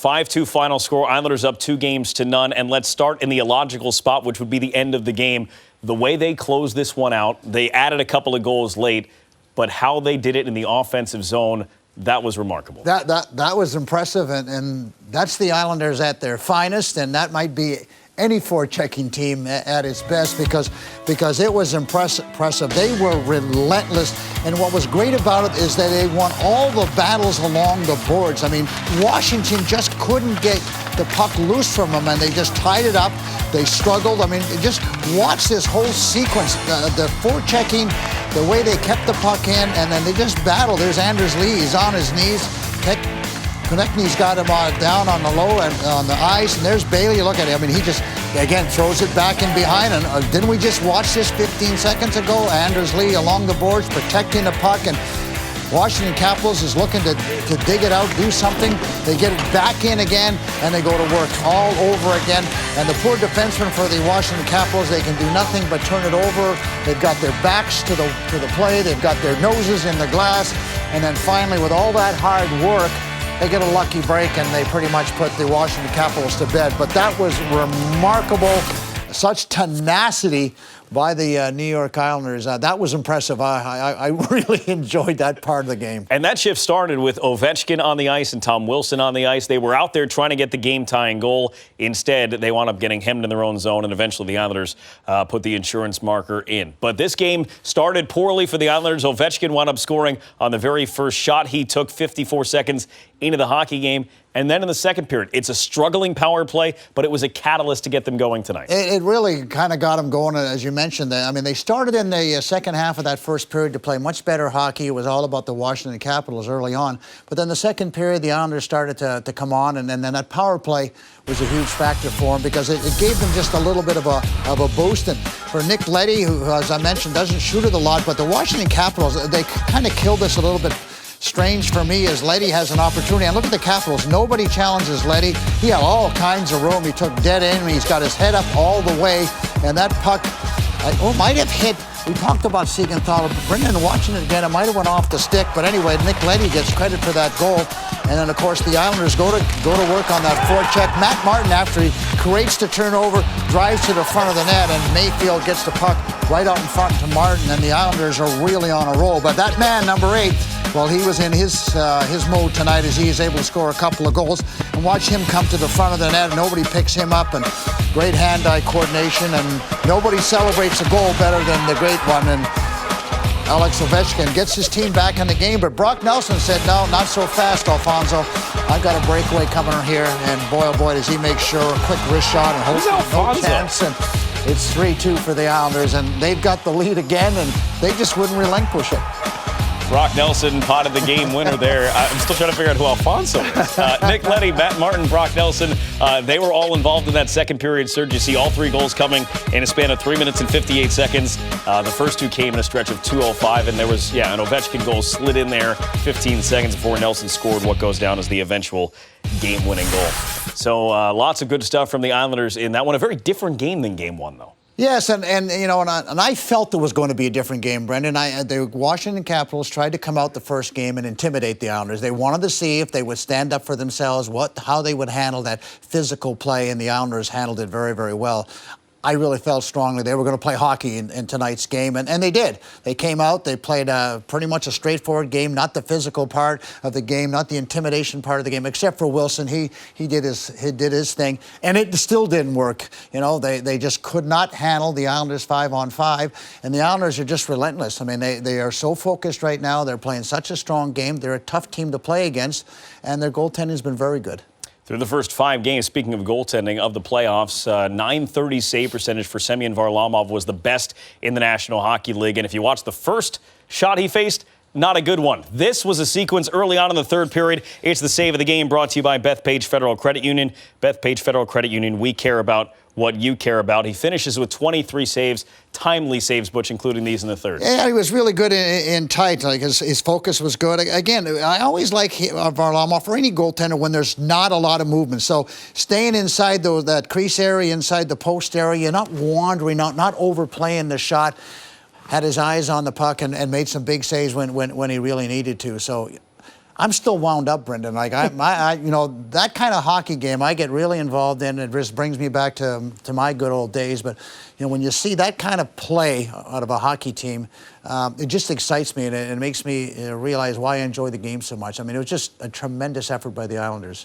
5-2 final score. Islanders up 2-0. And let's start in the illogical spot, which would be the end of the game. The way they closed this one out, they added a couple of goals late, but how they did it in the offensive zone, that was remarkable. That was impressive, and that's the Islanders at their finest, and that might be any forechecking team at its best because it was impressive. They were relentless, and what was great about it is that they won all the battles along the boards. I mean, Washington just couldn't get the puck loose from them, and they just tied it up. They struggled. I mean, just watch this whole sequence, the forechecking, the way they kept the puck in, and then they just battled. There's Anders Lee. He's on his knees. Konechny's got him down on the low and on the ice, and there's Bailey. Look at him. I mean, he just, again, throws it back in behind. And didn't we just watch this 15 seconds ago? Anders Lee along the boards, protecting the puck, and Washington Capitals is looking to dig it out, do something. They get it back in again, and they go to work all over again. And the poor defensemen for the Washington Capitals, they can do nothing but turn it over. They've got their backs to the play. They've got their noses in the glass. And then finally, with all that hard work, they get a lucky break, and they pretty much put the Washington Capitals to bed. But that was remarkable. Such tenacity by the New York Islanders. That was impressive. I really enjoyed that part of the game. And that shift started with Ovechkin on the ice and Tom Wilson on the ice. They were out there trying to get the game-tying goal. Instead, they wound up getting hemmed in their own zone, and eventually the Islanders put the insurance marker in. But this game started poorly for the Islanders. Ovechkin wound up scoring on the very first shot he took 54 seconds into the hockey game. And then in the second period, it's a struggling power play, but it was a catalyst to get them going tonight. It really kind of got them going, as you mentioned. I mean, they started in the second half of that first period to play much better hockey. It was all about the Washington Capitals early on. But then the second period, the Islanders started to come on, and then that power play was a huge factor for them because it gave them just a little bit of a boost. And for Nick Leddy, who, as I mentioned, doesn't shoot it a lot, but the Washington Capitals, they kind of killed this a little bit. Strange for me as Leddy has an opportunity. And look at the Capitals. Nobody challenges Leddy. He had all kinds of room. He took dead aim. He's got his head up all the way. And that puck might have hit. We talked about Siegenthaler. Brendan, watching it again, it might have went off the stick. But anyway, Nick Leddy gets credit for that goal. And then, of course, the Islanders go to work on that forecheck. Matt Martin, after he creates the turnover, drives to the front of the net, and Mayfield gets the puck right out in front to Martin. And the Islanders are really on a roll. But that man, number 8, well, he was in his mode tonight as he is able to score a couple of goals. And watch him come to the front of the net, and nobody picks him up, and great hand-eye coordination, and nobody celebrates a goal better than the great one. And Alex Ovechkin gets his team back in the game, but Brock Nelson said, no, not so fast, Alfonso. I've got a breakaway coming here, and boy, oh boy, does he make sure, a quick wrist shot, and hopefully no chance. And it's 3-2 for the Islanders, and they've got the lead again, and they just wouldn't relinquish it. Brock Nelson potted the game winner there. I'm still trying to figure out who Alfonso is. Nick Leddy, Matt Martin, Brock Nelson, they were all involved in that second period surge. You see all 3 goals coming in a span of 3 minutes and 58 seconds. The first 2 came in a stretch of 2:05, and there was, an Ovechkin goal slid in there 15 seconds before Nelson scored what goes down as the eventual game-winning goal. So lots of good stuff from the Islanders in that one. A very different game than Game 1, though. Yes, and I felt there was going to be a different game, Brendan. The Washington Capitals tried to come out the first game and intimidate the Islanders. They wanted to see if they would stand up for themselves, how they would handle that physical play, and the Islanders handled it very, very well. I really felt strongly they were going to play hockey in tonight's game, and they did. They came out, they played pretty much a straightforward game, not the physical part of the game, not the intimidation part of the game, except for Wilson. He did his thing, and it still didn't work. They just could not handle the Islanders 5-on-5, and the Islanders are just relentless. I mean, they are so focused right now. They're playing such a strong game. They're a tough team to play against, and their goaltending has been very good. Through the first 5 games, speaking of goaltending of the playoffs, .930 save percentage for Semyon Varlamov was the best in the National Hockey League. And if you watch the first shot he faced, not a good one. This was a sequence early on in the third period. It's the save of the game, brought to you by Bethpage Federal Credit Union. Bethpage Federal Credit Union, we care about what you care about. He finishes with 23 saves, timely saves, Butch, including these in the third. Yeah, he was really good in tight. Like his focus was good. Again, I always like Varlamov or any goaltender when there's not a lot of movement. So staying inside that crease area, inside the post area, not wandering out, not overplaying the shot. Had his eyes on the puck and made some big saves when he really needed to. So I'm still wound up, Brendan. Like you know, that kind of hockey game, I get really involved in. It just brings me back to my good old days. But you know, when you see that kind of play out of a hockey team, it just excites me, and it makes me realize why I enjoy the game so much. I mean, it was just a tremendous effort by the Islanders.